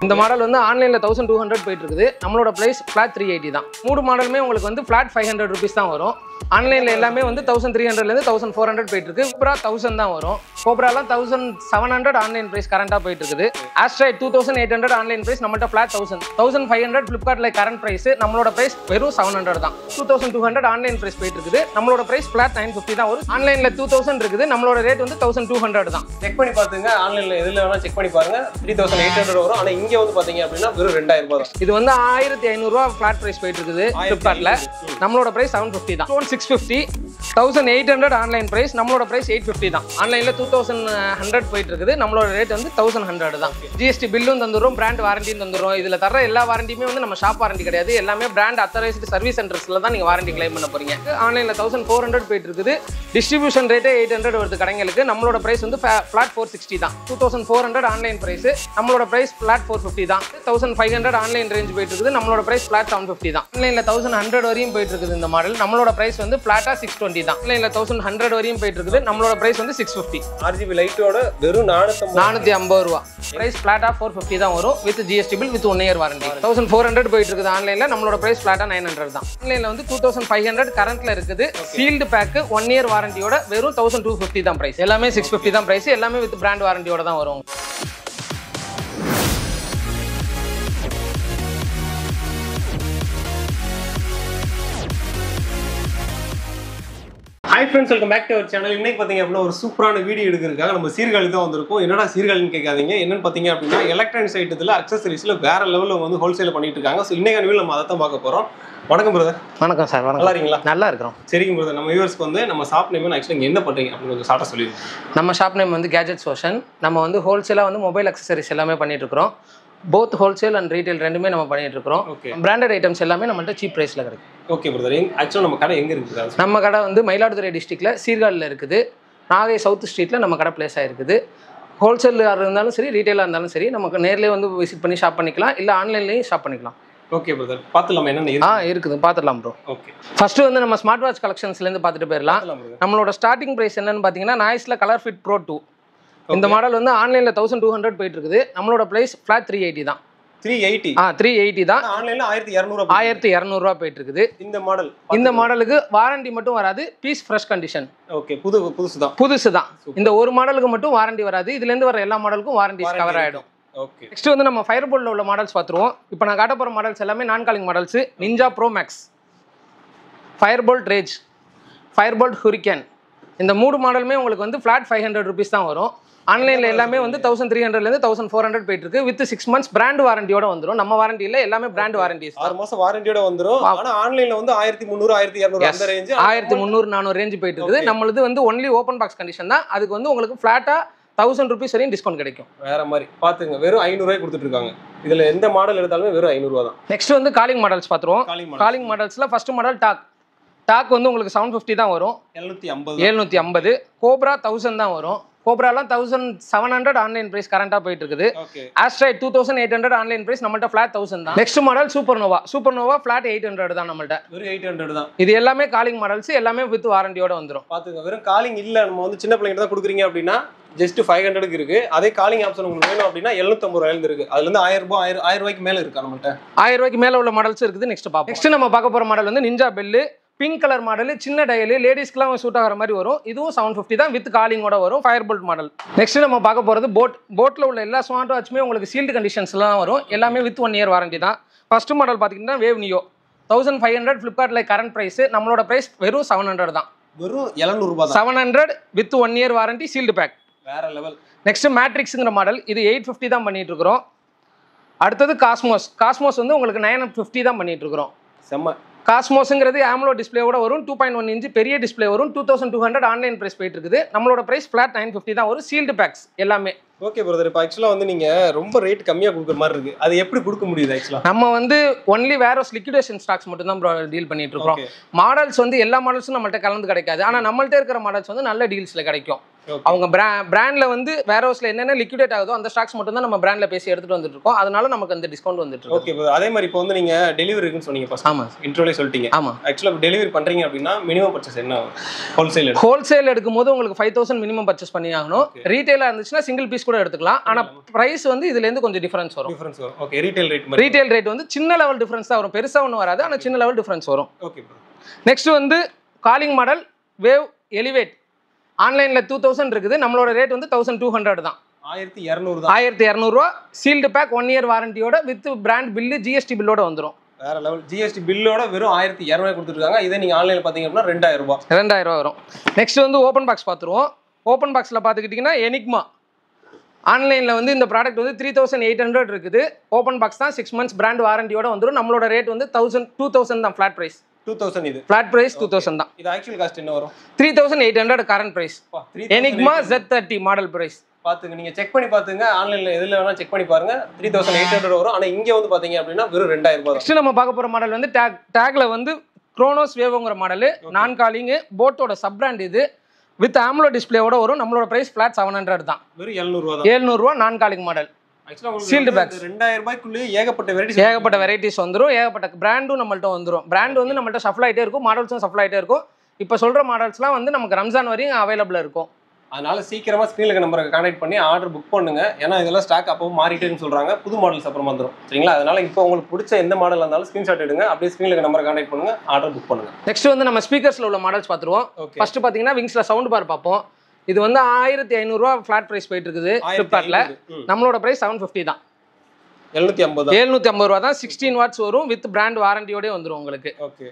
இந்த மாடல் வந்து ஆன்லைனில் 1200 போயிட்டு இருக்குது. நம்மளோட ப்ரைஸ் ஃப்ளாட் 380 தான். மூணு மாடலுமே உங்களுக்கு வந்து ஃப்ளாட் 500 ருபீஸ் தான் வரும். ஆன்லைனில் எல்லாமே வந்து 1300லேருந்து 1400 போயிட்டு இருக்கு. கோப்ரா 1000 தான் வரும். கோப்ராலாம் 1700 ஆன்லைன் ப்ரைஸ் கரண்டாக போயிட்டு இருக்குது. ஆஸ்ட்ராய்ட் 2800 ஆன்லைன் ப்ரைஸ் நம்மள்ட்ட ஃப்ளாட் 1000. 1500 ஃப்ளிப்கார்ட்டில் கரண்ட் ப்ரைஸ். நம்மளோட ப்ரைஸ் வெறும் 700 தான். 2200 ஆன்லைன் ப்ரைஸ் போயிட்டு இருக்குது. நம்மளோட ப்ரைஸ் ஃப்ளாட் 950 தான் வரும். ஆன்லைனில் 2000 இருக்குது. நம்மளோட ரேட் வந்து 1200 தான். செக் பண்ணி பார்த்துங்க. ஆன்லைனில் எதில் வேணால் செக் பண்ணி பாருங்க. 3800 வரும். ஆனால் இங்கே வந்து பார்த்தீங்க அப்படின்னா வெறும் 2000 ரூபாய் தான். இது வந்து 1500 ஃப்ளாட் ப்ரைஸ் போயிட்டு இருக்குது ஃப்ளிப்கார்ட்டில். நம்மளோட ப்ரைஸ் 750 தான். 650 1800 ஆன்லைன் ப்ரைஸ். நம்மளோட ப்ரைஸ் 850 தான். ஆன்லைனில் 2100 போயிட்டு இருக்குது. நம்மளோட ரேட் வந்து 1100 தான். ஜிஎஸ்டி பில்லும் தந்துடும், பிராண்ட் வாரண்டியும் தந்துடும். இதில் தர எல்லா வாரண்டியுமே வந்து நம்ம ஷாப் வாரண்டி கிடையாது. எல்லாமே பிராண்ட் அத்தரைஸ்டு சர்வீஸ் சென்டர்ஸில் தான் நீங்கள் வாரண்டி கிளைம் பண்ண போறீங்க. ஆன்லைனில் 1400 போயிட்டு இருக்குது. டிஸ்ட்ரிபியூஷன் ரேட்டே 800 வருது கடைங்களுக்கு. நம்மளோட ப்ரைஸ் வந்து ஃப்ளாட் 460 தான். 2400 ஆன்லைன் ப்ரைஸ். நம்மளோட ப்ரைஸ் ஃப்ளாட் 450 தான். 1500 ஆன்லைன் ரேஞ்ச் போயிட்டு இருக்குது. நம்மளோட ப்ரைஸ் ஃப்ளாட் 750 தான். ஆன்லைனில் 1100 வரையும் போயிட்டு இருக்குது இந்த மாடல். நம்மளோட ப்ரைஸ் வந்து ஃப்ளாட்டா 620 தான். ஆன்லைனில் 1100 வரையும் போயிட்டு இருக்குது. நம்மளோட ப்ரைஸ் வந்து 650. RGB லைட்டோட வெறும் 450 ரூபா. ப்ரைஸ் ஃப்ளாட்டா 450 தான் வரும். With GST bill with 1 year warranty. 1400 போயிட்டு இருக்குது ஆன்லைனில். நம்மளோட ப்ரைஸ் ஃப்ளாட்டா 900 தான். ஆன்லைனில் வந்து 2500 கரண்ட்ல இருக்குது. சீல்டு பேக் 1 இயர் வாரண்டியோட வெறும் 1250 தான் ப்ரைஸ். எல்லாமே 650 தான் ப்ரைஸ். எல்லாமே வித் பிராண்ட் வாரண்டியோட தான் வரும். Hi friends, welcome back to our channel. இன்னைக்கு பார்த்தீங்க அப்படின்னா ஒரு சூப்பரான வீடியோ எடுக்கிறதுக்காக நம்ம சீர்காழி தான் வந்திருக்கோம். என்னடா சீர்காழின்னு கேட்காதீங்க. என்னன்னு பார்த்தீங்க அப்படின்னா எலக்ட்ரானிக்ஸ் ஐட்டத்தில் அக்சசரிஸில் வேற லெவலில் வந்து ஹோல்சேல் பண்ணிட்டு இருக்காங்க. ஸோ இன்னைக்கு வீடியோ நம்ம அதை தான் பார்க்க போகிறோம். வணக்கம் பிரதர். வணக்கம் சார். நல்லா இருக்கீங்களா? நல்லா இருக்கிறோம். சரிங்க பிரதர். நம்ம வியூவர்ஸ்க்கு வந்து நம்ம ஷாப் நேம் ஆக்சுவலாக என்ன பண்ணுறீங்க அப்படின்னு கொஞ்சம் ஷார்ட்டாக சொல்லிடுங்க. நம்ம ஷாப் நேம் வந்து கேஜெட்ஸ் ஓஷன். நம்ம வந்து ஹோல்சேலாக வந்து மொபைல் அக்சசரிஸ் எல்லாமே பண்ணிட்டு இருக்கிறோம். போத் ஹோல்சேல் அண்ட் ரீட்டைல் ரெண்டுமே நம்ம பண்ணிட்டு இருக்கிறோம். ஓகே. பிராண்டட் ஐட்டம்ஸ் எல்லாமே நம்மள்ட்ட சீப் ப்ரைஸில் கிடைக்கும். Okay brother. ஆக்சுவலாக நம்ம கடை எங்கே இருக்குது? நம்ம கடை வந்து மயிலாடுதுறை டிஸ்ட்ரிக்டில் சீர்காழியில் இருக்குது. நாகை சவுத் ஸ்ட்ரீட்டில் நம்ம கடை பிளேஸ் ஆகிருக்குது. ஹோல்சேலாக இருந்தாலும் சரி, ரீட்டைலாக இருந்தாலும் சரி, நமக்கு நேர்லேயே வந்து விசிட் பண்ணி ஷாப் பண்ணிக்கலாம். இல்லை ஆன்லைன்லேயும் ஷாப் பண்ணிக்கலாம். Okay brother. பார்த்துலாமா என்னென்ன இருக்குது? பார்த்துடலாம் ப்ரோ. ஓகே. ஃபர்ஸ்ட் வந்து நம்ம ஸ்மார்ட் வாட்ச் கலெக்ஷன்ஸ்லேருந்து பார்த்துட்டு போயிடலாம். நம்மளோட ஸ்டார்டிங் ப்ரைஸ் என்னன்னு பார்த்தீங்கன்னா நாய்ஸில் கலர் ஃபிட் ப்ரோ 2. இந்த மாடல் வந்து ஆன்லைனில் 1200 போயிட்டு இருக்குது. நம்மளோட ப்ரைஸ் ஃப்ளாட் 380 தான். 380. 380 தான். ஆன்லைன்ல 1200 1200 போயிட்டு இருக்குது. இந்த மாடலுக்கு வாரண்டி மட்டும் வராது. Piece fresh condition. ஓகே. புதுசு தான். இந்த ஒரு மாடலுக்கு மட்டும் வாரண்டி வராது. இதுல இருந்து வர எல்லா மாடலுக்கும் வாரண்டி கவர் ஆயிடும். ஓகே. நெக்ஸ்ட் வந்து நம்ம ஃபயர் போல்ட்ல உள்ள மாடல்ஸ் பார்த்துருவோம். இப்போ நான் காட்ட போற மாடல்ஸ் எல்லாமே நான் calling models. Ninja pro max, fire bolt rage, fire bolt hurricane. இந்த மூணு மாடலுமே உங்களுக்கு வந்து ஃப்ளாட் 500 ருபீஸ் தான் வரும். ஆன்லைனில் எல்லாமே வந்து 1300லேருந்து 1400 போயிட்டு இருக்கு. வித் 6 months பிராண்ட் வாரண்டியோட வந்துடும். நம்ம வாரண்டி இல்லை, எல்லாமே பிராண்ட் வாரண்டிஸ். 6 மாசம் வாரண்டியோட வந்துடும். ஆனா ஆன்லைன்ல வந்து 1300 1200 அந்த ரேஞ்ச், 1300 400 ரேஞ்ச் போயிட்டு இருக்குது. நம்மளுது வந்து ஒன்லி ஓப்பன் பாக்ஸ் கண்டிஷன் தான். அதுக்கு வந்து உங்களுக்கு ஃபிளாட்டா 1000 ருபீஸ் வரையும் டிஸ்கவுண்ட் கிடைக்கும். வேற மாதிரி பாத்துங்க. வெறும் 500 ரூபாய் கொடுத்துட்டு இருக்காங்க. இதுல எந்த மாடல் எடுத்தாலுமே வெறும் 500 ரூபாய் தான். நெக்ஸ்ட் வந்து காலிங் மாடல்ஸ் பார்த்துருவோம். காலிங் மாடல்ஸ்ல ஃபர்ஸ்ட் மாடல் டாக் வந்து உங்களுக்கு 750 தான் வரும். 750. கோப்ரா 1000 தான் வரும். கோப்ராலாம் 1700 ஆன்லைன் பிரைஸ் கரண்டா போயிட்டு இருக்குது. ஆஸ்ட்ராய்ட் 2800 ஆன்லைன் பிரைஸ் நம்மள்ட்ட ஃபிளாட் 1000 தான். நெக்ஸ்ட் மாடல் சூப்பர்னோவா ஃபிளாட் 800 தான் நம்மள்ட்ட. வெறும் 800 தான். இது எல்லாமே காலிங் மாடல்ஸ், எல்லாமே வித் வாரண்டியோட வந்துரும். பாத்துங்க. வெறும் காலிங் இல்ல, நம்ம வந்து சின்ன பிள்ளைங்க தான் கொடுக்குறீங்க அப்படின்னா ஜஸ்ட் 500க்கு இருக்கு. அதே காலிங் ஆப்ஷன் உங்களுக்கு வேணும் அப்படின்னா 750 ரூபாயில இருக்கு. அதுல இருந்து 1000 ரூபாய்க்கு மேல இருக்கு நம்மள்ட்ட. 1000 ரூபாய்க்கு மேல உள்ள மாடல்ஸ் இருக்குது. நெக்ஸ்ட் பாப்போம். நெக்ஸ்ட் நம்ம பார்க்க போற மாடல் வந்து ninja bell. Pink colour model, சின்ன டயல், லேடிஸ்க்குலாம் சூட் ஆகிற மாதிரி வரும். இதுவும் 750 தான். வித் காலிங்கோட வரும். Fire bolt model. நெக்ஸ்ட் நம்ம பார்க்க போகிறது போட்டில் உள்ள எல்லா ஸ்மார்ட் வாட்சுமே உங்களுக்கு சீல்டு கண்டிஷன்ஸ்லாம் வரும். எல்லாமே வித் 1 இயர் வாரண்டி தான். ஃபர்ஸ்ட் மாடல் பார்த்தீங்கன்னா வேவ் நியோ 1500 ஃப்ளிப்கார்ட்டில் கரண்ட் ப்ரைஸ். நம்மளோட ப்ரைஸ் வெறும் 700 தான். வெறும் 700 ரூபாய். 700 with 1 year warranty, sealed pack. வேற லெவல். நெக்ஸ்ட் மேட்ரிக்ஸுங்கிற மாடல். இது 850 தான் பண்ணிட்டு இருக்கிறோம். அடுத்தது காஸ்மோஸ் வந்து உங்களுக்கு 950 தான் பண்ணிட்டு இருக்கிறோம். செம்ம. காஸ்மோஸுங்கிறது AMOLED டிஸ்பிளேயோட வரும். 2.1 இன்ச் பெரிய டிஸ்பிளே வரும். 2200 ஆன்லைன் பிரைஸ் போயிட்டு இருக்குது. நம்மளோட பிரைஸ் ஃபிளாட் 950 தான் வரும். சீல்டு பேக்ஸ் எல்லாமே. Okay brother. இப்போ ஆக்சுவலாக வந்து நீங்கள் ரொம்ப ரேட் கம்மியாக கொடுக்குற மாதிரி இருக்குது. அது எப்படி கொடுக்க முடியுது? ஆக்சுவலாக நம்ம வந்து ஒன்லி வேரோஸ் லிக்விடேஷன் ஸ்டாக்ஸ் மட்டும் தான் டீல் பண்ணிட்டு இருக்கோம். மாடல்ஸ் வந்து எல்லா மாடல்ஸும் நம்மள்ட்ட கலந்து கிடைக்காது. ஆனால் நம்மள்ட்ட இருக்கிற மாடல்ஸ் வந்து நல்ல டீல்ஸில் கிடைக்கும். அவங்க பிராண்ட்ல வந்து வேர் ஹவுஸ்ல என்னென்ன லிக்விடேட் ஆகுதோ அந்த ஸ்டாக்ஸ் மட்டும் தான் நம்ம பிராண்ட்ல பேசி எடுத்துட்டு வந்துட்டு இருக்கோம். அதனால நமக்கு அந்த டிஸ்கவுண்ட் வந்துட்டு இருக்கு. ஓகே, அதே மாதிரி இப்போ வந்து நீங்க டெலிவரி இருக்குன்னு சொன்னீங்க ஃபர்ஸ்ட். ஆமா, இன்ட்ரோலே சொல்லிட்டீங்க. ஆமா. ஆக்சுவலா டெலிவரி பண்றீங்க அப்படின்னா மினிமம் பர்ச்சேஸ் என்ன ஹோல்சேல் எடுக்கும்போது உங்களுக்கு 5000 மினிமம் பர்ச்சேஸ் பண்ணி ஆகணும். ரீட்டைலா இருந்துச்சுன்னா சிங்கிள் பீஸ் கூட எடுத்துக்கலாம். ஆனா பிரைஸ் வந்து இதுல இருந்து கொஞ்சம் டிஃபரன்ஸ் வரும். ஓகே, ரீட்டைல் ரேட் வந்து சின்ன லெவல் டிஃபரன்ஸ் தான் வரும், பெருசா ஒன்றும் வராது. ஆனா சின்ன லெவல் டிஃபரன்ஸ் வரும். Okay bro. நெக்ஸ்ட் வந்து காலிங் மாடல் வேவ் எலிவேட் ஆன்லைன்ல 2000 இருக்குது. நம்மளோட ரேட் வந்து 1200 தான். 1200 தான். 1200 ரூபா. சீல்டு பேக் 1 இயர் வாரண்டியோட வித் பிராண்ட் பில்லு ஜிஎஸ்டி பில்லோட வந்துடும். வேற லெவல். ஜிஎஸ்டி பில்லோட வெறும் 1200 கொடுத்துருக்காங்க. இதே நீங்க ஆன்லைன்ல பாத்தீங்க அப்படின்னா 2000 ரூபாய். 2000 ரூபா வரும். நெக்ஸ்ட் வந்து ஓப்பன் பாக்ஸ் பார்த்துருவோம். ஓப்பன் பாக்ஸ்ல பாத்துக்கிட்டீங்கன்னா எனிக்மா ஆன்லைன்ல வந்து இந்த ப்ராடக்ட் வந்து 3800 இருக்குது. ஓப்பன் பாக்ஸ் தான் 6 months பிராண்ட் வாரண்டியோட வந்துடும். நம்மளோட ரேட் வந்து 2000 தான் ஃபிளாட் பிரைஸ். 2000 இது ஃபிளாட் பிரைஸ் 2000 தான். இது ஆக்சுவல் காஸ்ட் என்ன வரும்? 3800 current price. Enigma Z30 model price. பாத்துங்க, நீங்க செக் பண்ணி பாத்துங்க. ஆன்லைன்ல எதுல வேணா செக் பண்ணி பாருங்க. 3800 வரும். ஆனா இங்க வந்து பாத்தீங்க அப்படின்னா வெறும் 2000 ரூபாய். நெக்ஸ்ட் நம்ம பார்க்க போற மாடல் வந்து டாக்ல வந்து குரோனோஸ் வேவ்ங்கிற மாடல். நான் காலிங் போட்டோட சப் பிராண்ட் இது. வித் ஆம்லோ டிஸ்பிளேவோட வரும். நம்மளோட பிரைஸ் ஃபிளாட் 700 தான். வெறும் 700 ரூபாய் தான். 700 ரூபாய் நான் காலிங் மாடல். சீல்டு பேக்ஸ் 2000 ரூபாய்க்குள்ளே ஏகப்பட்ட வெரைட்டிஸ் வந்துரும். ஏகப்பட்ட பிராண்டும் நம்மள்ட்ட வந்துரும். பிராண்ட் வந்து நம்மள்ட்ட ஷஃபிள் ஆயிட்டே இருக்கும். மாடல்ஸும் ஷஃபிள் ஆயிட்டே இருக்கும். இப்போ சொல்ற மாடல்ஸ்லாம் வந்து நமக்கு ரம்ஜான் வரையும் அவைலபிளா இருக்கும். அதனால சீக்கிரமா ஸ்கிரீன்ல நம்பருக்கு கான்டாக்ட் பண்ணி ஆர்டர் புக் பண்ணுங்க. ஏன்னா இதெல்லாம் ஸ்டாக் அப்போ மாறிட்டேன்னு சொல்றாங்க. புது மாடல்ஸ் அப்புறம் வந்துடும். சரிங்களா? அதனால இப்போ உங்களுக்கு பிடிச்ச எந்த மாடல் இருந்தாலும் ஸ்கிரீன்ஷாட் எடுங்க. அப்படியே ஸ்கிரீன்ல நம்பரை கான்டாக்ட் பண்ணுங்க, ஆர்டர் புக் பண்ணுங்க. நெக்ஸ்ட் வந்து நம்ம ஸ்பீக்கர்ஸ்ல உள்ள மாடல்ஸ் பார்த்துருவோம். ஃபர்ஸ்ட் பாத்தீங்கன்னா விங்ஸ்ல சவுண்ட் பார் பார்ப்போம். இது வந்து 1500 ரூபாய் ஃபிளாட் பிரைஸ் போயிட்டு இருக்குது ஃபிளிப்கார்ட்ல. நம்மளோட பிரைஸ் 750 தான். 750 ரூபா தான். 16 வாட்ஸ் வரும். வித் பிராண்ட் வாரண்டியோட வந்துரும் உங்களுக்கு. ஓகே,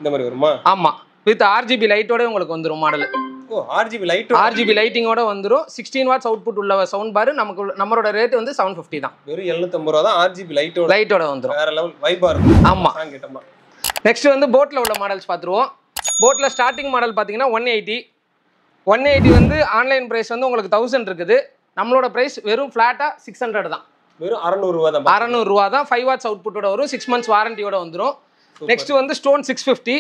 இந்த மாதிரி வருமா? ஆமா, வித் RGB லைட்டோட உங்களுக்கு வந்துரும் மாடல். ஓ, RGB லைட்டிங்கோட வந்துரும். 16 வாட்ஸ் அவுட்புட் உள்ள சவுண்ட் பார். நம்மளோட ரேட் வந்து 750 தான். வெறும் 750 ரூபா தான். RGB லைட்டோட வந்துரும். வேற லெவல் வைபா இருக்கும். ஆமா. நெக்ஸ்ட் வந்து போட்ல உள்ள மாடல்ஸ் பாத்துருவோம். போட்ல ஸ்டார்டிங் மாடல் பாத்தீங்கன்னா 180 வந்து ஆன்லைன் பிரைஸ் வந்து உங்களுக்கு 1000 இருக்குது. நம்மளோட பிரைஸ் வெறும் ஃபிளாட்டா 600 தான். வெறும் 600 ரூபா தான். 600 ரூபா தான். 5 வாட்ஸ் அவுட்புட்டோட வரும். 6 months வாரண்டியோட வந்துரும். நெக்ஸ்ட் வந்து ஸ்டோன் 650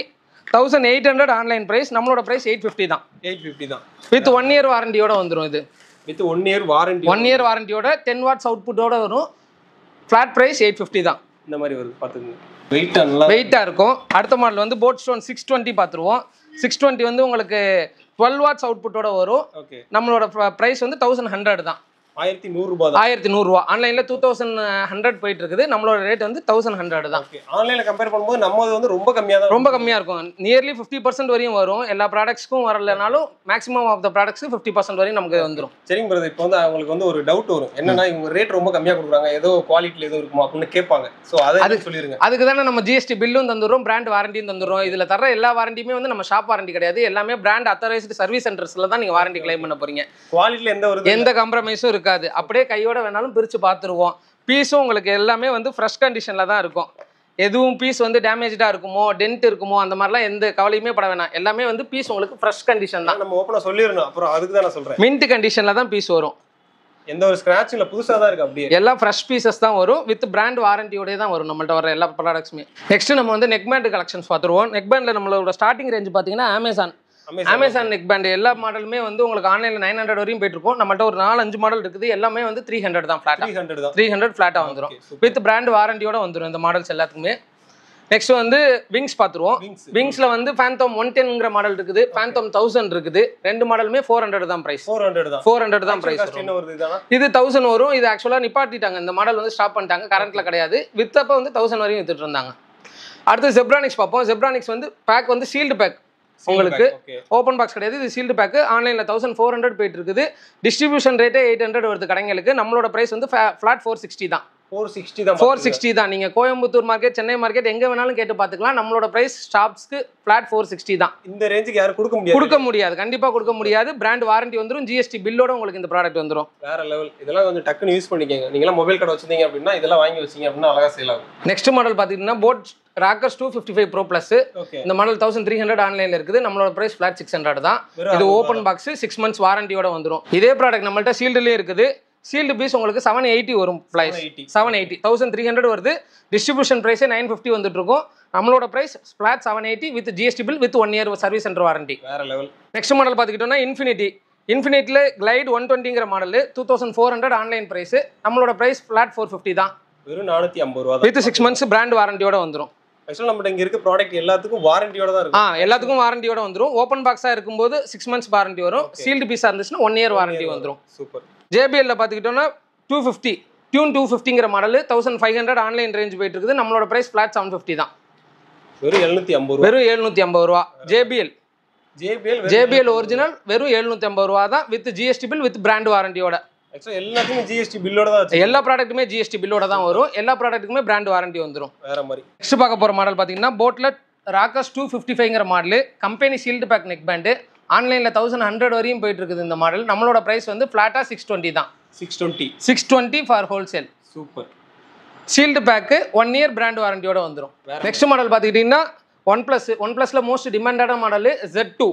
1800 ஆன்லைன் பிரைஸ். நம்மளோட பிரைஸ் 850 தான். 850 தான். வித் 1 இயர் வாரண்டியோட வந்துரும். இது வித் 1 இயர் வாரண்டி. 1 இயர் வாரண்டியோட 10 வாட்ஸ் அவுட்புட்டோட வரும். ஃபிளாட் பிரைஸ் 850 தான். இந்த மாதிரி வருது பாத்துங்க. வெயிட்டா இருக்கும். அடுத்த மாடல் வந்து போட் ஸ்டோன் 620 பாத்துருவோம். 620 வந்து உங்களுக்கு 12 வாட்ஸ் அவுட்புட்டோட வரும். நம்மளோட பிரைஸ் வந்து 1100 தான். 1100 ரூபாய் தான். 1100 ரூபாய். ஆன்லைன்ல 2100 போயிட்டு இருக்குது. நம்மளோட ரேட் வந்து 1100 தான். ஆன்லைன்ல கம்பேர் பண்ணும்போது நம்மது வந்து ரொம்ப கம்மியா இருக்கும். நியர்லி 50% வரையும் வரும். எல்லா ப்ராடக்ட்ஸ்க்கும் வரலனாலும் மேக்ஸிமம் ஆஃப் த ப்ராடக்ட்ஸ் 50% வரையும் நமக்கு வந்துரும். சரிங்க பிரதர், இப்போ வந்து அவங்களுக்கு வந்து ஒரு டவுட் வரும். என்னன்னா இவங்க ரேட் ரொம்ப கம்மியா கொடுக்குறாங்க, ஏதோ குவாலிட்டில ஏதோ இருக்குமா அப்படின்னு கேட்பாங்க. சோ அதை சொல்லிருங்க. அதுக்கு தானே நம்ம ஜிஎஸ்டி பில்லும் தந்துறோம், பிராண்ட் வாரண்டியும் தந்துறோம். இதுல தர எல்லா வாரண்டியுமே வந்து நம்ம ஷாப் வாரண்டி கிடையாது. எல்லாமே பிராண்ட் அத்தாரைஸ்டு சர்வீஸ் சென்டர்ஸ்ல தான் நீங்க வாரண்டி கிளைம் பண்ண போறீங்க. குவாலிட்டில எந்த காம்ப்ரமைஸும் இருக்காது. அப்படியே கையோட வேணாலும் பிரிச்சு பார்த்துருவோம். பீஸும் உங்களுக்கு எல்லாமே வந்து ஃப்ரெஷ் கண்டிஷன்ல தான் இருக்கும். எதுவும் பீஸ் வந்து டேமேஜா இருக்குமோ, டென்ட் இருக்குமோ, அந்த மாதிரிலாம் எந்த கவலையுமே பட வேணாம். எல்லாமே வந்து பீஸ் உங்களுக்கு ஃப்ரெஷ் கண்டிஷன் தான். நம்ம ஓப்பனா சொல்லிரணும். அப்புறம் அதுக்கு தான் நான் சொல்றேன். மின்ட் கண்டிஷன்ல தான் பீஸ் வரும். எந்த ஒரு ஸ்கிராட்ச் இல்ல, புதுசா தான் இருக்கு. அப்படியே எல்லாம் ஃப்ரெஷ் பீசஸ் தான் வரும். வித் பிராண்ட் வாரண்டியோட தான் வரும் நம்மள்ட்ட வர எல்லா ப்ராடக்ட்ஸுமே. நெக்ஸ்ட் நம்ம வந்து நெக் பேண்ட் கலெக்ஷன்ஸ் பார்த்துருவோம். நெக் பேண்ட்ல நம்மளோட ஸ்டார்டிங் ரேஞ்ச் பாத்தீங்கன்னா அமேசான் நெக் பேண்ட் எல்லா மாடலுமே வந்து உங்களுக்கு ஆன்லைன்ல 900 வரையும் போயிட்டு இருக்கும். நம்மள்ட்ட ஒரு 4-5 மாடல் இருக்குது. எல்லாமே வந்து 300 தான். ஃபிளாட்டா 300 ஃபிளாட்டா வந்துரும். வித் பிராண்ட் வாரண்டியோட வந்துரும் இந்த மாடல்ஸ் எல்லாத்துக்குமே. நெக்ஸ்ட் வந்து விங்ஸ் பாத்துருவோம். விங்ஸ்ல வந்து ஃபேந்தம் 110ங்கற மாடல் இருக்குது. ஃபேந்தம் 1000 இருக்குது. ரெண்டு மாடலுமே 400 தான் பிரைஸ். 400 தான் பிரைஸ். இது 1000 வரும். இது ஆக்சுவலா நிப்பாட்டிட்டாங்க. இந்த மாடல் வந்து ஸ்டாப் பண்ணிட்டாங்க. கரண்ட்ல கிடையாது. வித்தப்ப வந்து 1000 வரையும் வித்துட்டு இருந்தாங்க. அடுத்து ஜெப்ரானிக்ஸ் பார்ப்போம். ஜெப்ரானிக்ஸ் வந்து பேக் வந்து சீல்டு பேக். உங்களுக்கு ஓப்பன் பாக்ஸ் கிடையாது. இது சீல்டு பேக். ஆன்லைன்ல 1400 போயிட்டு இருக்குது. டிஸ்ட்ரிபியூஷன் ரேட்டே 800 வருது கடைங்களுக்கு. நம்மளோட பிரைஸ் வந்து ஃபிளாட் 460 தான். 460 தான். நீங்க கோயம்புத்தூர் மார்க்கெட், சென்னை மார்க்கெட் எங்க வேணாலும் கேட்டு பாத்துக்கலாம். நம்மளோட பிரைஸ் ஷாப்ஸ்க்கு ஃபிளாட் 460 தான். இந்த ரேஞ்சுக்கு யாரும் கொடுக்க முடியாது. கண்டிப்பா கொடுக்க முடியாது. பிராண்ட் வாரண்டி வந்துரும். ஜிஎஸ்டி பில்லோட உங்களுக்கு இந்த ப்ராடக்ட் வந்துரும். வேற லெவல். இதெல்லாம் கொஞ்சம் டக்குன்னு யூஸ் பண்ணிக்கங்க. நீங்க மொபைல் கடை வச்சிருந்தீங்க அப்படின்னா இதெல்லாம் வாங்கி வச்சீங்க அப்படின்னா அழகா சேல் ஆகும். நெக்ஸ்ட் மாடல் பாத்தீங்கன்னா போட் ராக்கர்ஸ் 255 Pro Plus. இந்த மாடல் 1300 ஆன்லைன்ல இருக்குது. நம்மளோட பிரைஸ் ஃபிளாட் 600 தான். இது ஓபன் பாக்ஸ் 6 months வாரண்டியோட வந்துரும். இதே ப்ராடக்ட் நம்மள்ட்ட சீல்டுலயே இருக்குது. சீல்டு பீஸ் உங்களுக்கு 780 வரும். பிரைஸ் 780 1300 வருது. டிஸ்ட்ரிபியூஷன் பிரைஸே 950 வந்துட்டு இருக்கும். நம்மளோட price flat 780 with GST bill with 1 year service centre warranty. வேற லெவல். நெக்ஸ்ட் மாடல் பாத்துக்கிட்டோம்னா இன்ஃபினிட்டியில் கிளைட் 120ங்கிற மாடல் 2400 ஆன்லைன் ப்ரைஸ். நம்மளோட ப்ரைஸ் ஃப்ளாட் 450 தான். வெறும் 450 ரூபா வித் 6 months பிராண்ட் வாரண்டியோட வந்துடும். ஆக்சுவலாக நம்மகிட்ட இங்கே இருக்க ப்ராடக்ட் எல்லாத்துக்கும் வாரண்டியோட தான் இருக்கும். எல்லாத்துக்கும் வாரண்டியோட வந்துடும். ஓப்பன் பாக்ஸாக இருக்கும்போது 6 months வாரண்டி வரும். சீல்டு பீஸாக இருந்துச்சுன்னா 1 year வாரண்டி வந்துடும். சூப்பர். JBL பார்த்துக்கிட்டோம்னா 250 டியூன் 250ங்கிற மாடல் 1500 ஆன்லைன் ரேஞ்ச் போயிட்டு இருக்குது. நம்மளோட ப்ரைஸ் ஃப்ளாட் 750 தான். வெறும் 750 ரூபா. வெறும் 750 ரூபா. JBL ஒரிஜினல் வெறும் 750 ரூபா தான் with GST bill with brand வாரண்டியோட. ஆக்சுவலாக எல்லாத்துக்குமே GST பில்லோட தான் வச்சு எல்லா ப்ராடக்ட்டுமே GST பில்லோட தான் வரும். எல்லா ப்ராடக்ட்டுக்குமே பிராண்ட் வாரண்டி வந்துடும். வேற மாதிரி. நெக்ஸ்ட் பார்க்க போகிற மாடல் பார்த்தீங்கன்னா போட்டில் ராக்கஸ் 255ங்கிற model company sealed pack neck band ஆன்லைனில் 1100 வரையும் போயிட்டு இருக்குது இந்த மாடல். நம்மளோட ப்ரைஸ் வந்து ஃப்ளாட்டாக 620 தான். 620 for wholesale. Super. Sealed bag 1 year brand வாரண்டியோட வந்துடும். நெக்ஸ்ட் மாடல் பார்த்துக்கிட்டிங்கன்னா ஒன் ப்ளஸில் மோஸ்ட் டிமாண்டடான மாடல் Z2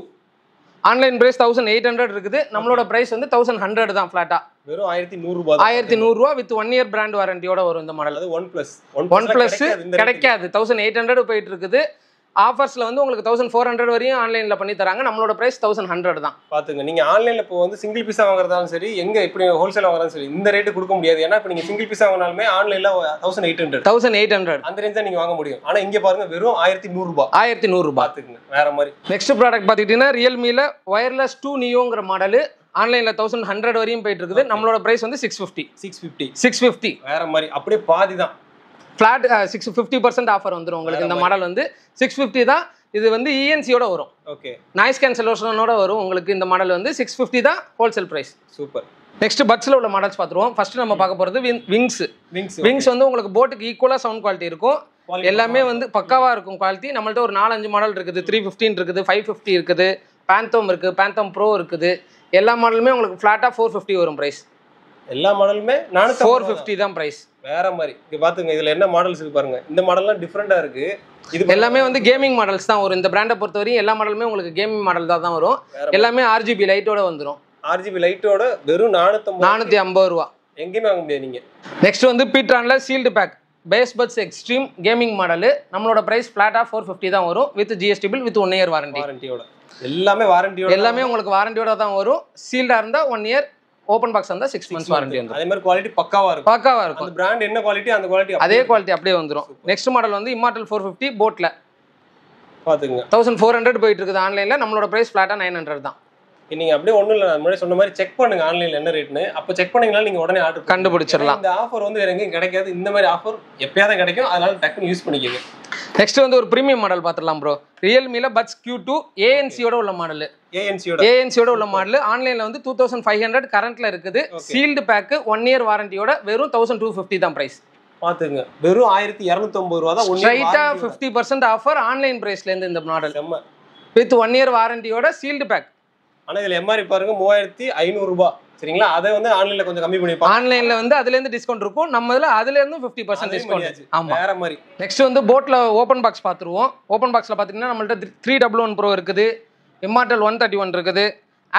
ஆன்லைன் ப்ரைஸ் 1800 இருக்குது. நம்மளோட ப்ரைஸ் வந்து 1100 தான் ஃப்ளாட்டாக. வெறும் 1100 ரூபா. 1100 ரூபா வித் 1 year பிராண்ட் வாரண்டியோட வரும் இந்த மாடல். அது ஒன் பிளஸ் கிடைக்காது. 1800 போயிட்டு இருக்குது. ஆஃபர்ஸில் வந்து உங்களுக்கு 1400 வரையும் ஆன்லைனில் பண்ணி தராங்க. நம்மளோட ப்ரைஸ் 1100 தான். பார்த்துங்க, நீங்கள் ஆன்லைனில் இப்போ வந்து சிங்கிள் பீஸாக வாங்குறதாலும் சரி, எங்கே இப்படி ஹோல்சேல் வாங்குறதாலும் சரி, இந்த ரேட்டு கொடுக்க முடியாது. ஏன்னா இப்போ நீங்கள் சிங்கிள் பீஸாக வாங்கினாலுமே ஆன்லைனில் 1800 அந்த ரேஞ்ச் தான் நீங்கள் வாங்க முடியும். ஆனால் இங்கே பாருங்க வெறும் 1100 ரூபா. 1100 ரூபா. பார்த்துக்குங்க வேற மாதிரி. நெக்ஸ்ட் ப்ராடக்ட் பார்த்துக்கிட்டிங்கன்னா ரியல்மியில் ஒயர்லெஸ் 2 நியோங்கிற மாடல் ஆன்லைனில் 1100 வரையும் போயிட்டு இருக்குது. நம்மளோட ப்ரைஸ் வந்து 650 வேற மாதிரி. அப்படியே பாதி தான். ஃப்ளாட் 50% ஆஃபர் வந்துடும் உங்களுக்கு. இந்த மாடல் வந்து 650 தான். இது வந்து ENC-யோட வரும். ஓகே. நாய்ஸ் கேன்சலேஷனோட வரும் உங்களுக்கு. இந்த மாடல் வந்து 650 தான் ஹோல்சேல் ப்ரைஸ். சூப்பர். நெக்ஸ்ட் பட்ஸில் உள்ள மாடல்ஸ் பார்த்துருவோம். ஃபர்ஸ்ட் நம்ம பார்க்க போகிறது விங்ஸ் வந்து உங்களுக்கு போட்டுக்கு ஈக்குவலாக சவுண்ட் குவாலிட்டி இருக்கும். எல்லாமே வந்து பக்காவாக இருக்கும் குவாலிட்டி. நம்மள்ட்ட ஒரு 4-5 மாடல் இருக்குது. 315 இருக்குது, 550 இருக்குது, பேந்தோம் இருக்குது, பேந்தோம் ப்ரோ இருக்குது. எல்லா மாடலுமே உங்களுக்கு ஃப்ளாட்டாக 450 வரும் ப்ரைஸ். எல்லா மாடலுமே 450 தான் ப்ரைஸ். வேற மாதிரி. இங்க பாத்துங்க, இதுல என்ன மாடல்ஸ் இருக்கு பாருங்க. இந்த மாடல்லாம் டிஃபரெண்டா இருக்கு. இது எல்லாமே வந்து கேமிங் மாடல்ஸ் தான் வரும். இந்த பிராண்டை பொறுத்தவரையும் எல்லா மாடலுமே உங்களுக்கு கேமிங் மாடல் தான் வரும். எல்லாமே RGB லைட்டோட வந்துடும். RGB லைட்டோட வெறும் 450 ரூபா. எங்கேயுமே வாங்க முடியாது நீங்க. நெக்ஸ்ட் வந்து பீட்ரான்ல sealed pack bass buds extreme gaming model. நம்மளோட பிரைஸ் ஃபிளாட்டா 450 தான் வரும் with GST bill with 1 year வாரண்டியோட. எல்லாமே வாரண்டியோட. எல்லாமே உங்களுக்கு வாரண்டியோட தான் வரும். சீல்டா இருந்தா 1 year, ஓபன் பாக்ஸ் இருந்தா 6 months வாரண்டி வந்துரும். அதே மாதிரி குவாலிட்டி பக்காவா இருக்கும். அந்த பிராண்ட் என்ன குவாலிட்டி அந்த குவாலிட்டி அதே குவாலிட்டி அப்படியே வந்துரும். நெக்ஸ்ட் மாடல் வந்து இம்மார்டல் 450 போட்ல பாத்துங்க 1400 போயிட்டு இருக்குது ஆன்லைன்ல. நம்மளோட பிரைஸ் ஃபிளாட்டா 900 தான். நீங்க அப்படியே ஒண்ணும் இல்ல, நான் முன்னாடி சொன்ன மாதிரி செக் பண்ணுங்க ஆன்லைன்ல என்ன ரேட்னு. அப்ப செக் பண்ணீங்கனா நீங்க உடனே ஆர்டர் கண்டுபிடிச்சிடலாம். இந்த ஆஃபர் வந்து வேற எங்கேயும் கிடைக்காது. இந்த மாதிரி ஆஃபர் எப்பயாவது கிடைக்கும். அதனால டக்குன்னு யூஸ் பண்ணிக்கங்க. நெக்ஸ்ட் வந்து ஒரு பிரீமியம் மாடல் பாத்துறலாம் ப்ரோ. Realmeல Buds Q2 ANC-யோட உள்ள மாடல். ANC-யோட உள்ள மாடல் ஆன்லைன்ல வந்து 2500 கரண்ட்ல இருக்குது. சீல்டு பேக் 1 year வாரண்டியோட வெறும் 1250 தான் பிரைஸ். பாத்துங்க, வெறும் 1250 ரூபாய் தான். ஸ்ட்ரைட்டா 50% ஆஃபர் ஆன்லைன் பிரைஸ்ல இருந்து இந்த மாடல் வித் 1 year வாரண்டியோட சீல்டு பேக். ஆனா இதுல MRP பாருங்க 3500 ரூபாய். சரிங்களா? அதை வந்து ஆன்லைன்ல கொஞ்சம் கம்மி பண்ணிப்பாங்க. ஆன்லைன்ல வந்து அதுல இருந்து டிஸ்கவுண்ட் இருக்கும். நம்ம இதுல அதுல இருந்து 50% டிஸ்கவுண்ட். ஆமா, வேற மாதிரி. நெக்ஸ்ட் வந்து போட்ல ஓபன் பாக்ஸ் பாத்துருவோம். ஓபன் பாக்ஸ்ல பாத்தீங்கன்னா நம்மள்ட்ட 311 Pro இருக்குது, Immortal 131 இருக்குது,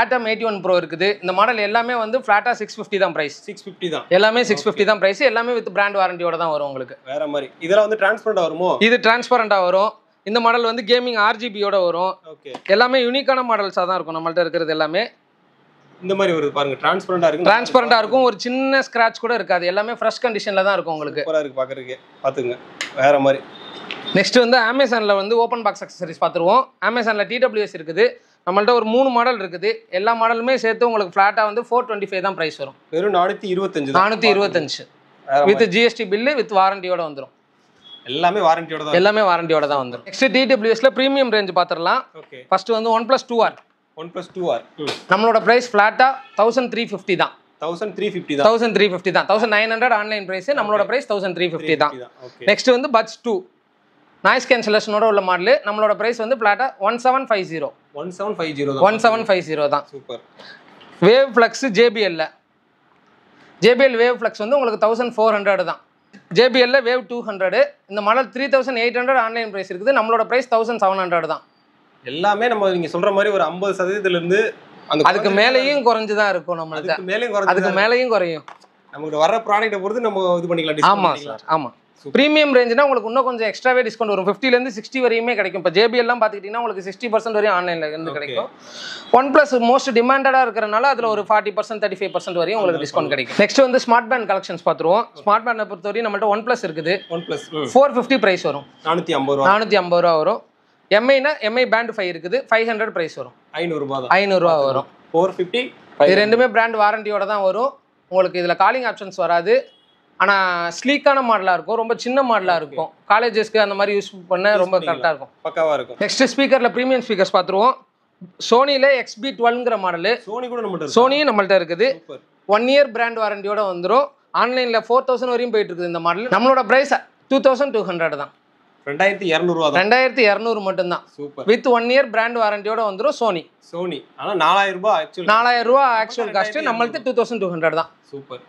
Atom 81 Pro இருக்குது. இந்த மாடல் எல்லாமே வந்து ஃபிளாட்டா 650 தான் பிரைஸ். 650 தான். எல்லாமே 650 தான் பிரைஸ். எல்லாமே வித் பிராண்ட் வாரண்டியோட தான் வரும் உங்களுக்கு. வேற மாதிரி. இதெல்லாம் வந்து டிரான்ஸ்பரண்டா வருமோ? இது டிரான்ஸ்பரண்டா வரும். இந்த மாடல் வந்து கேமிங் RGB-யோட வரும். ஓகே. எல்லாமே யூனிக்கான மாடல்ஸா தான் இருக்கும் நம்மள்ட்ட இருக்கிறது எல்லாமே. இந்த மாதிரி வருது பாருங்க, டிரான்ஸ்பரண்டா இருக்கும். ஒரு சின்ன ஸ்கிராட்ச் கூட இருக்காது. எல்லாமே ஃப்ரெஷ் கண்டிஷன்ல தான் இருக்கும் உங்களுக்கு. சூப்பரா இருக்கு பாக்குறதுக்கு. பாத்துங்க, வேற மாதிரி. நெக்ஸ்ட் வந்து Amazonல வந்து ஓபன் பாக்ஸ் அக்சசரிஸ் பாத்துருவோம். Amazonல TWS இருக்குது. நம்மள்ட்ட ஒரு 3 மாடல் இருக்குது. எல்லா மாடலுமே சேர்த்து உங்களுக்கு ஃபிளாட்டா வந்து 425 தான் பிரைஸ் வரும். வெறும் 425 தான். 425 வித் GST பில் வித் வாரண்டியோட வந்துரும். எல்லாமே வாரண்டியோட தான் வந்துரும். நெக்ஸ்ட் TWSல பிரீமியம் ரேஞ்ச் பாத்துறலாம். ஓகே. ஃபர்ஸ்ட் வந்து OnePlus 2R. நம்மளோட பிரைஸ் ஃபிளாட்டா 1350 தான். 1350 தான். 1900 ஆன்லைன் பிரைஸ். நம்மளோட பிரைஸ் 1350 தான். நெக்ஸ்ட் வந்து Buds 2 நாய்ஸ் கேன்சலேஷனோட உள்ள மாடல். நம்மளோட பிரைஸ் வந்து ஃபிளாட்டா 1750 தான். Super. Wave flux JBL wave flux வந்து உங்களுக்கு 1400 தான். JBL wave 200. இந்த மாடல் 3800 ஆன்லைன் பிரைஸ் இருக்குது. நம்மளோட பிரைஸ் 1700 தான். எல்லாமே நம்ம நீங்க சொல்ற மாதிரி ஒரு 50% இருந்து அதுக்கு மேலேயும் குறைஞ்சு தான் இருக்கும். நம்மளுக்கு அதுக்கு மேலேயும் குறையும். நமக்கு வர ப்ராடக்ட்டை பொறுத்து நம்ம இது பண்ணிக்கலாம். ஆமா சார், ஆமா. ப்ரீமியம் ரேஞ்சுனா உங்களுக்கு இன்னும் கொஞ்சம் எக்ஸ்ட்ராவே டிஸ்கவுண்ட் வரும். 50லேருந்து 60 வரையுமே கிடைக்கும். இப்போ JBL பார்த்துக்கிட்டிங்கன்னா உங்களுக்கு 60% வரையும் ஆன்லைனில் இருந்து கிடைக்கும். OnePlus மோஸ்ட் டிமாண்டடாக இருக்கிறனால அதில் ஒரு 40% 35% வரையும் உங்களுக்கு டிஸ்கவுண்ட் கிடைக்கும். நெக்ஸ்ட் வந்து ஸ்மார்ட் பேண்ட் கலெக்ஷன்ஸ் பார்த்துருவோம். ஸ்மார்ட் பேண்டை பொறுத்தவரையும் நம்மள்ட்ட OnePlus இருக்குது. 450 ப்ரைஸ் வரும். 450 ரூபா வரும். MI பேண்ட் 5 இருக்குது. 500 ப்ரைஸ் வரும். 500 ரூபா வரும். 450 இது ரெண்டுமே பிராண்ட் வாரண்டியோட தான் வரும். உங்களுக்கு இதில் காலிங் ஆப்ஷன்ஸ் வராது. ஆனால் ஸ்லீக்கான மாடலாக இருக்கும். ரொம்ப சின்ன மாடலாக இருக்கும். காலேஜஸ்க்கு அந்த மாதிரி யூஸ் பண்ண ரொம்ப கரெக்டாக இருக்கும். பக்காவாக இருக்கும். நெக்ஸ்ட் ஸ்பீக்கரில் ப்ரீமியம் ஸ்பீக்கர்ஸ் பார்த்துருவோம். சோனியில் XB12ங்கிற மாடலு. சோனியும் நம்மள்ட்ட இருக்குது. 1 இயர் பிராண்ட் வாரண்டியோட வந்துடும். ஆன்லைனில் 4000 வரையும் போயிட்டு இருக்குது இந்த மாடல். நம்மளோட ப்ரைஸ் 2200 தான். 2200 மட்டும்தான். வித் 1 இயர் பிராண்ட் வாரண்டியோட வந்துடும். சோனி ஆனால் 4000 ரூபா ஆக்சுவல் காஸ்ட். நம்மள்ட்ட 2200 தான். சூப்பர்.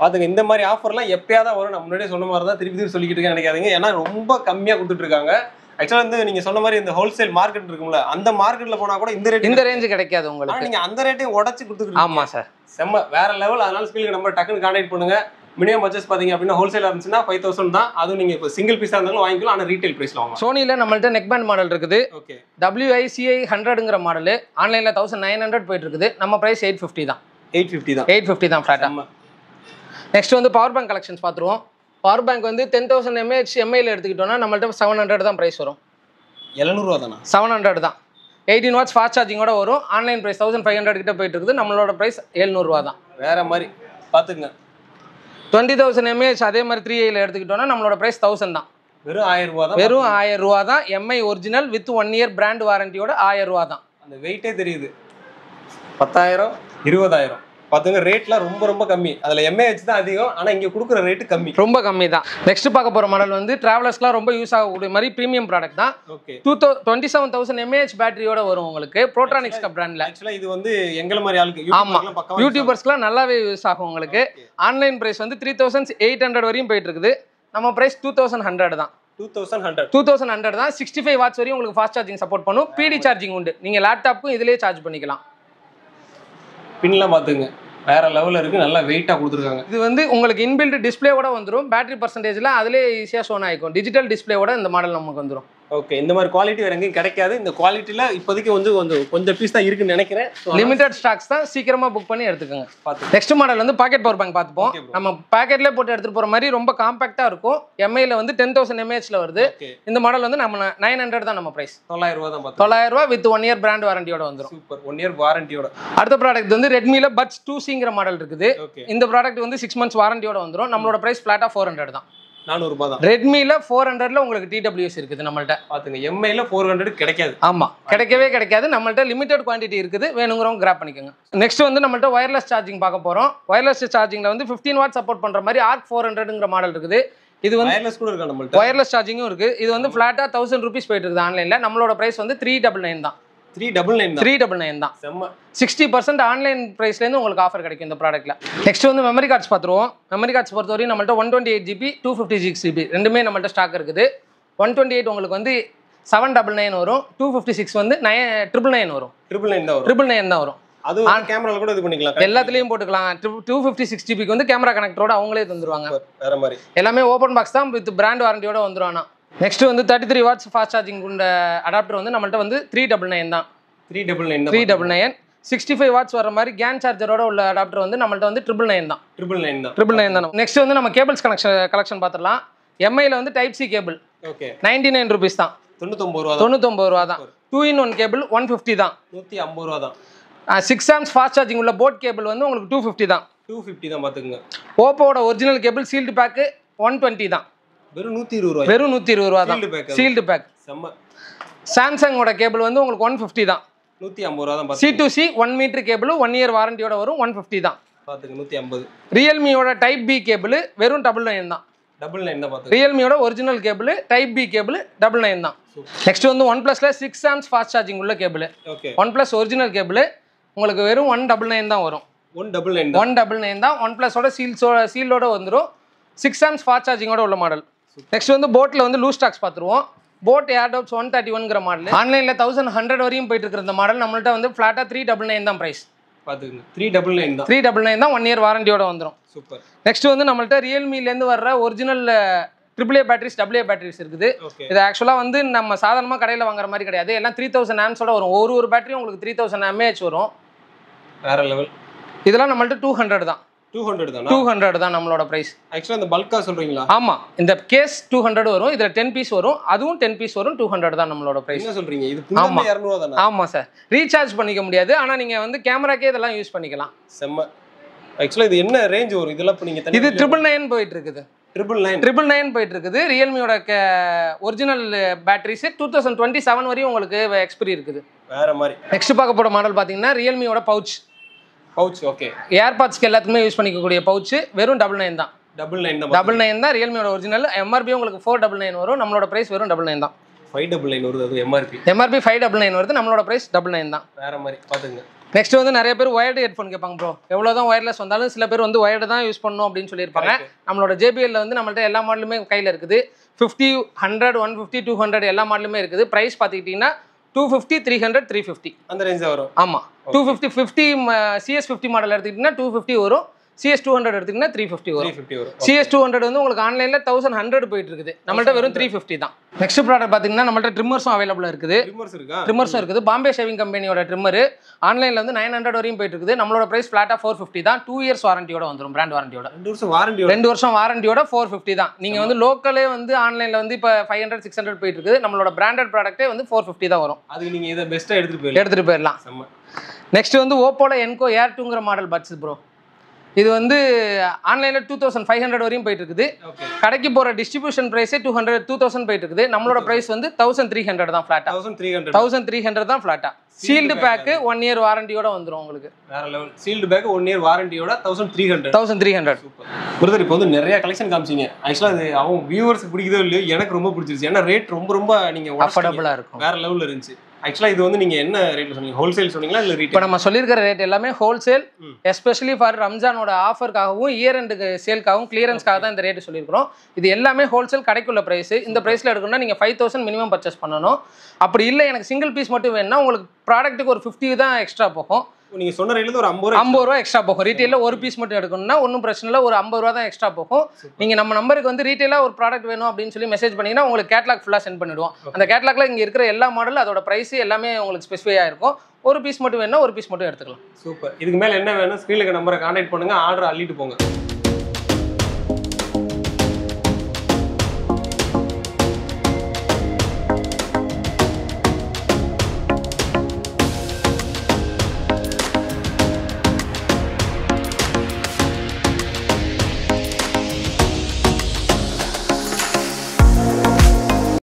பாத்துங்க, இந்த மாதிரி ஆஃபர்லாம் எப்பயாவது வரும். நான் முன்னாடியே சொன்ன மாதிரி தான் திருப்பி சொல்லிக்கிட்டு இருக்கேன் நினைக்காதீங்க. ஏன்னா ரொம்ப கம்மியாக கொடுத்துட்டு இருக்காங்க. ஆக்சுவலாக வந்து நீங்க சொன்ன மாதிரி இந்த ஹோல்சேல் மார்க்கெட் இருக்கும்ல, அந்த மார்க்கெட்ல போனா கூட இந்த ரேஞ்ச் கிடைக்காது உங்களுக்கு. நீங்க அந்த ரேட்டையும் உடச்சு கொடுத்துட்டு. ஆமா சார், செம்ம வேற லெவல். அதனால ஸ்பீலுக்கு நம்ம டக்குன்னு கான்டாக்ட் பண்ணுங்க. மினிமம் பர்ச்சேஸ் பாத்தீங்க அப்படின்னா ஹோல்சேலா இருந்துச்சுன்னா 5000 தான். அதுவும் நீங்க இப்போ சிங்கிள் பீஸா இருந்தாலும் வாங்கிக்கலாம். ஆனால் ரீட்டைல் பிரைஸ்ல வாங்கலாம். சோனியில நம்மள்ட்ட நெக் பேண்ட் மாடல் இருக்குது. ஓகே, WICI 100ங்கிற மாடல் ஆன்லைன்ல 1900 போயிட்டு இருக்குது. நம்ம பிரைஸ் 850 தான். 850 தான் ஃபிளாட்டா. நெக்ஸ்ட் வந்து பவர் பேங்க் கலெக்ஷன்ஸ் பார்த்துருவோம். பவர் பேங்க் வந்து 10,000 mAh MIல எடுத்துக்கிட்டோம்னா நம்மள்ட்ட 700 தான் ப்ரைஸ் வரும். 700 ரூபா தானா? 700 தான். 18 watts ஃபாஸ்ட் சார்ஜிங்கோட வரும். ஆன்லைன் ப்ரைஸ் 1500 கிட்ட போயிட்டு இருக்குது. நம்மளோட ப்ரைஸ் 700 ரூபா தான். வேற மாதிரி பார்த்துங்க. 20,000 mAh அதே மாதிரி 3Iல எடுத்துக்கிட்டோம்னா நம்மளோட ப்ரைஸ் 1000 தான். வெறும் 1000 ரூபா தான். வெறும் 1000 ரூபா தான். MI original with 1 year brand வாரண்டியோட 1000 ரூபா தான். அந்த வெயிட்டே தெரியுது. 10,000 20,000 பாத்துங்க. ரேட்லாம் ரொம்ப ரொம்ப கம்மி. அதில் MAH தான் அதிகம். ஆனால் இங்கே கொடுக்குற ரேட்டு கம்மி, ரொம்ப கம்மி தான். நெக்ஸ்ட் பார்க்க போகிற மாடல் வந்து டிராவலர்ஸ்லாம் ரொம்ப யூஸ் ஆகக்கூடிய மாதிரி ப்ரீமியம் ப்ராடக்ட் தான். ஓகே, 27,000 mAh பேட்டரியோட வரும் உங்களுக்கு. ப்ரோட்ரானிக்ஸ் பிராண்ட்ல. ஆக்சுவலாக இது வந்து எங்களை மாதிரி ஆளுக்கு, யூடியூபர்ஸ்க்குலாம் நல்லாவே யூஸ் ஆகும் உங்களுக்கு. ஆன்லைன் பிரைஸ் வந்து 3800 வரையும் போயிட்டு இருக்குது. நம்ம பிரைஸ் 2100 தான். 2100 தான். 65 வாட்ஸ் வரையும் உங்களுக்கு ஃபாஸ்ட் சார்ஜிங் சப்போர்ட் பண்ணும். PD சார்ஜிங் உண்டு. நீங்கள் லேப்டாப்புக்கும் இதிலேயே சார்ஜ் பண்ணிக்கலாம். பின்லாம் பார்த்துங்க, வேற லெவலில் இருக்குது. நல்லா வெயிட்டாக கொடுத்துருக்காங்க. இது வந்து உங்களுக்கு இன்பில்ட் டிஸ்பிளேவோட வந்துடும். பேட்டரி பர்சன்டேஜ்லாம் அதிலே ஈஸியாக ஷோன் ஆகிக்கும். டிஜிட்டல் டிஸ்பிளேவோட இந்த மாடல் நமக்கு வந்துடும். ஓகே, இந்த மாதிரி குவாலிட்டி வேற எங்கேயும் கிடைக்காது. இந்த குவாலிட்டியில் இப்போதைக்கு வந்து கொஞ்சம் பீஸ் தான் இருக்குன்னு நினைக்கிறேன். லிமிடெட் ஸ்டாக்ஸ் தான். சீக்கிரமாக புக் பண்ணி எடுத்துக்கோங்க. நெக்ஸ்ட் மாடல் வந்து பாக்கெட் பவர் பேங்க் பார்த்துப்போம். நம்ம பாக்கெட்லேயே போட்டு எடுத்துகிட்டு போகிற மாதிரி ரொம்ப காம்பாக்டாக இருக்கும். MIல வந்து 10,000 mAhல வருது. இந்த மாடல் வந்து நம்ம 900 தான். நம்ம பிரைஸ் 900 ரூபா தான். 900 ரூபா வித் 1 இயர் பிராண்ட் வாரண்டியோட வந்துடும். சூப்பர், 1 இயர் வாரண்டியோட. அடுத்த ப்ராடக்ட் வந்து ரெட்மில பட்ஸ் 2Cங்கிற மாடல் இருக்குது. இந்த ப்ராடக்ட் வந்து 6 months வாரண்டியோட வந்துடும். நம்மளோட பிரைஸ் ஃபிளாட்டா 400 தான். 400 ரூபாய் தான். ரெட்மில 400ல உங்களுக்கு TWS இருக்குது நம்மள்ட்ட. பாத்துங்க, MIல 400 கிடைக்காது. ஆமா, கிடைக்காது. நம்மள்ட்ட லிமிடெட் குவாண்டிட்டி இருக்குது. வேணுங்கிறவங்க கிராப் பண்ணிக்கோங்க. நெக்ஸ்ட் வந்து நம்மள்ட்ட வயர்லெஸ் சார்ஜிங் பார்க்க போறோம். வயர்லெஸ் சார்ஜிங்ல வந்து 15 வாட் சப்போர்ட் பண்ற மாதிரி ARC 400ங்கிற மாடல் இருக்குது. இது வந்து வயர்லெஸ் கூட இருக்கு நம்மள்ட்ட. வயர்லெஸ் சார்ஜிங்கும் இருக்கு. இது வந்து ஃபிளாட்டா 1000 ரூபீஸ் போயிட்டு இருக்குது ஆன்லைன்ல. நம்மளோட பிரைஸ் வந்து 399 தான். 399 தான். செம்ம. 60% ஆன்லைன் பிரைஸ்லேருந்து உங்களுக்கு ஆஃபர் கிடைக்கும் இந்த ப்ராடக்ட்ல. நெக்ஸ்ட் வந்து மெமரி கார்ட்ஸ் பார்த்துருவோம். மெமரி கார்ட்ஸ் பொறுத்தவரையும் நம்மள்ட்ட 128GB 256GB ரெண்டுமே நம்மள்ட்ட ஸ்டாக் இருக்குது. 128 உங்களுக்கு வந்து 799 வரும். 256 வந்து 999 வரும். 999 தான் வரும். அது கேமரால கூட இது பண்ணிக்கலாம். எல்லாத்துலயும் போட்டுக்கலாம். 256GB வந்து கேமரா கனெக்டரோட அவங்களே தந்துருவாங்க. வேற மாதிரி எல்லாமே ஓப்பன் பாக்ஸ் தான் வித் பிராண்ட் வாரண்டியோட வந்துருவானா. நெக்ஸ்ட் வந்து 33 வாட்ஸ் ஃபாஸ்ட் சார்ஜிங் கொண்ட அடாப்டர் வந்து நம்மள்ட்ட வந்து 399 தான். 399. 65 வாட்ஸ் வர மாதிரி கேன் சார்ஜரோட உள்ள அடாப்டர் வந்து நம்மள்ட்ட வந்து 999 தான். 999 தான். நெக்ஸ்ட் வந்து நம்ம கேபிள்ஸ் கலெக்ஷன் பார்த்துடலாம். MIல வந்து type C cable. Okay, 99 rupees தான். 99 ரூபா தான். 2-in-1 கேபிள் 150 தான். 150 ரூபா தான். 6 amps ஃபாஸ்ட் சார்ஜிங் உள்ள போட் கேபிள் வந்து உங்களுக்கு 250 தான். 250 தான் பாத்துங்க. ஓப்போவோட ஒரிஜினல் கேபிள் சீல்டு பேக் 120 தான். வெறும் 120 ரூபாய். வெறும் 120 ரூபா தான். Sealed back. செம்ம. சாம்சங்கோட கேபிள் வந்து உங்களுக்கு 150 தான். 150 ரூபா தான். C2C 1 மீட்டர் கேபிள் 1 இயர் வாரண்டியோட வரும். 150 தான். பாத்துங்க, 150. ரியல்மியோட டைப் B கேபிள் வெறும் 99 தான். 99 தான் பாத்துங்க. ரியல்மியோட original cable type B cable 99 தான். நெக்ஸ்ட் வந்து OnePlusல 6 amps ஃபாஸ்ட் சார்ஜிங் உள்ள கேபிள். ஓகே, OnePlus ஒரிஜினல் கேபிள் உங்களுக்கு வெறும் 199 தான் வரும். 199 தான். OnePlusோட சீலோட வந்துரும். 6 amps ஃபாஸ்ட் சார்ஜிங்கோட உள்ள மாடல். நெக்ஸ்ட் வந்து போட்ல வந்து லூஸ் ஸ்டாக்ஸ் பார்த்துருவோம். போட் ஏர்டாப்ஸ் 131ங்கிற மாடல் ஆன்லைன்ல 1100 வரையும் போயிட்டு இருக்கிற இந்த மாடல் நம்மள்ட்ட வந்து ஃபிளாட்டா 399 தான் பிரைஸ். பாத்துங்க, 399 தான். 1 இயர் வாரண்டியோட வந்துரும். சூப்பர். நெக்ஸ்ட் வந்து நம்மள்ட்ட ரியல்மில இருந்து வர்ற original AAA batteries AA batteries இருக்குது. இது ஆக்சுவலாக வந்து நம்ம சாதாரணமாக கடையில் வாங்குற மாதிரி கிடையாது. எல்லாம் 3000 ஆம்ஸோட வரும். ஒரு பேட்டரி உங்களுக்கு 3000 mAh வரும். வேற லெவல். இதெல்லாம் நம்மள்ட்ட 200 தான். 200 தான் நம்மளோட பிரைஸ். ஆக்சுவலா அந்த பல்கா சொல்றீங்களா? ஆமா, இந்த கேஸ் 200 வரும். இதுல 10 பீஸ் வரும். அதுவும் 10 பீஸ் வரும். 200 தான் நம்மளோட பிரைஸ். என்ன சொல்றீங்க? இது புதுமே 200 தானா? ஆமா சார். ரீசார்ஜ் பண்ணிக்க முடியாது. ஆனா நீங்க வந்து கேமராக்கே இதெல்லாம் யூஸ் பண்ணிக்கலாம். செம்ம. ஆக்சுவலா இது என்ன ரேஞ்ச் வரும்? இதெல்லாம் இப்ப நீங்க இது 999 போயிட்டு இருக்குது. 999 போயிட்டு இருக்குது. ரியல்மியோட ஒரிஜினல் பேட்டரிஸ் 2027 வரையும் உங்களுக்கு எக்ஸ்பைரி இருக்குது. வேற மாதிரி. நெக்ஸ்ட் பார்க்க போற மாடல் பாத்தீங்கன்னா ரியல்மியோட பவுச். ஓகே. ஏர்பாட்ஸ்க்கு எல்லாத்துக்குமே யூஸ் பண்ணிக்கக்கூடிய பவுச் வெறும் 99 தான். 99 தான் ரியல்மியோட ஒரிஜினல். MRP உங்களுக்கு 499 வரும். நம்மளோட பிரைஸ் வெறும் 99 தான். 599 வருது. அது MRP 599 வருது. நம்மளோட பிரைஸ் 99 தான். வேற மாதிரி பாத்துங்க. நெக்ஸ்ட் வந்து நிறைய பேர் ஒயர்டு ஹெட்ஃபோன் கேட்பாங்க ப்ரோ. எவ்வளோதான் ஒயர்லெஸ் வந்தாலும் சில பேர் வந்து ஒயர்டு தான் யூஸ் பண்ணணும் அப்படின்னு சொல்லியிருப்பாங்க. நம்மளோட JBL வந்து நம்மள்ட்ட எல்லா மாடலுமே கையில் இருக்குது. 50, 100, 150, 200 எல்லா மாடலுமே இருக்குது. ப்ரைஸ் பார்த்துக்கிட்டிங்கன்னா 250, 300, 350 அந்த ரேஞ்ச் வரும். ஆமாம், 250 CS50 மாடல் எடுத்துக்கிட்டிங்கன்னா 250 வரும். CS200 எடுத்துக்கிட்டிங்கன்னா 350 வரும். CS200 வந்து உங்களுக்கு ஆன்லைனில் 1100 போயிட்டு இருக்குது. நம்மள்ட்ட வெறும் 350 தான். நெக்ஸ்ட் ப்ராடக்ட் பார்த்தீங்கன்னா நம்மள்ட்ட ட்ரிம்மர்ஸும் அவைலபிளாக இருக்குது. ட்ரிம்மர்ஸும் இருக்குது. பாம்பே ஷேவிங் கம்பெனியோட ட்ரிம்மர் ஆன்லைனில் வந்து 900 வரையும் போயிட்டு இருக்குது. நம்மளோட பிரைஸ் ஃபிளாட்டாக 450 தான். 2 இயர்ஸ் வாரண்டியோட வந்துடும். பிராண்ட் வாரண்டியோட 2 வருஷம் வாரண்டியோட 450 தான். நீங்கள் வந்து லோக்கலே வந்து ஆன்லைனில் வந்து இப்போ 500, 600 போயிட்டு இருக்குது. நம்மளோட பிராண்டட் ப்ராடக்ட்டே வந்து 450 தான் வரும். அதுக்கு நீங்கள் இதை பெஸ்ட்டாக எடுத்துகிட்டு போயிடலாம். நெக்ஸ்ட் வந்து ஓப்போல என்கோ ஏர் 2ங்கிற மாடல் பட்ஸ் ப்ரோ. இது வந்து ஆன்லைனில் 2500 வரையும் போயிட்டு இருக்குது. கடைக்கு போகிற டிஸ்ட்ரிபியூஷன் ப்ரைஸே 2000 போயிட்டு இருக்குது. நம்மளோட ப்ரைஸ் வந்து 1300 தான் ஃப்ளாட்டா. 1300 தான் ஃப்ளாட்டா. சீல்டு பேக்கு 1 இயர் வாரண்டியோட வந்துடும் உங்களுக்கு. வேற லெவல். சீல்டு பேக் 1 இயர் வாரண்டியோட 1300. Super brother. இப்போ வந்து நிறைய கலெக்ஷன் காமிச்சிங்க. ஆக்சுவலாக அது அவங்க வியூவர்ஸ்க்கு பிடிக்குதோ இல்லையோ எனக்கு ரொம்ப பிடிச்சிருச்சு. ஏன்னா ரேட் ரொம்ப நீங்கள் அஃபோர்டபுளாக இருக்கும். வேற லெவலில் இருந்துச்சு. ஆக்சுவலாக இது வந்து நீங்கள் என்ன ரேட்டில் சொன்னீங்க? ஹோல்சேல் சொன்னீங்களா இல்லை ரீட்டைல்? இப்போ நம்ம சொல்லியிருக்கிற ரேட் எல்லாமே ஹோல்சேல். எஸ்பெஷலி ஃபார் ரம்ஜானோட ஆஃபருக்காகவும் இயர் எண்டுக்கு சேல்க்காகவும் கிளியரன்ஸ்க்காக தான் இந்த ரேட்டு சொல்லியிருக்கிறோம். இது எல்லாமே ஹோல்சேல் கடைக்குள்ள ப்ரைஸ். இந்த ப்ரைஸில் எடுக்கணும்னா நீங்கள் 5000 மினிமம் பர்ச்சேஸ் பண்ணணும். அப்படி இல்லை எனக்கு சிங்கிள் பீஸ் மட்டும் வேணும்னா உங்களுக்கு ப்ராடக்ட்டுக்கு ஒரு 50 தான் எக்ஸ்ட்ரா போகும். நீங்கள் சொன்ன ரேட்ல ஒரு 50 ரூபா எக்ஸ்ட்ரா போகும். ரீட்டெயிலில் ஒரு பீஸ் மட்டும் எடுக்கணும்னா ஒன்றும் பிரச்சனை இல்லை. ஒரு 50 ரூபா தான் எக்ஸ்ட்ரா போகும். நீங்கள் நம்ம நம்பருக்கு வந்து ரீட்டெயிலாக ஒரு ப்ராடக்ட் வேணும் அப்படின்னு சொல்லி மெசேஜ் பண்ணிங்கன்னா உங்களுக்கு கேட்லாக் ஃபுல்லாக சென்ட் பண்ணிவிடுவோம். அந்த கேட்லாக்ல இங்கே இருக்கிற எல்லா மாடலும் அதோட ப்ரைஸ் எல்லாமே உங்களுக்கு ஸ்பெசிஃபையாக இருக்கும். ஒரு பீஸ் மட்டும் வேணும்னா ஒரு பீஸ் மட்டும் எடுத்துக்கலாம். சூப்பர். இதுக்கு மேலே என்ன வேணும்? ஸ்க்ரீனுக்கு நம்பரை கான்டாக்ட் பண்ணுங்கள். ஆர்டர் அள்ளிட்டு போங்க.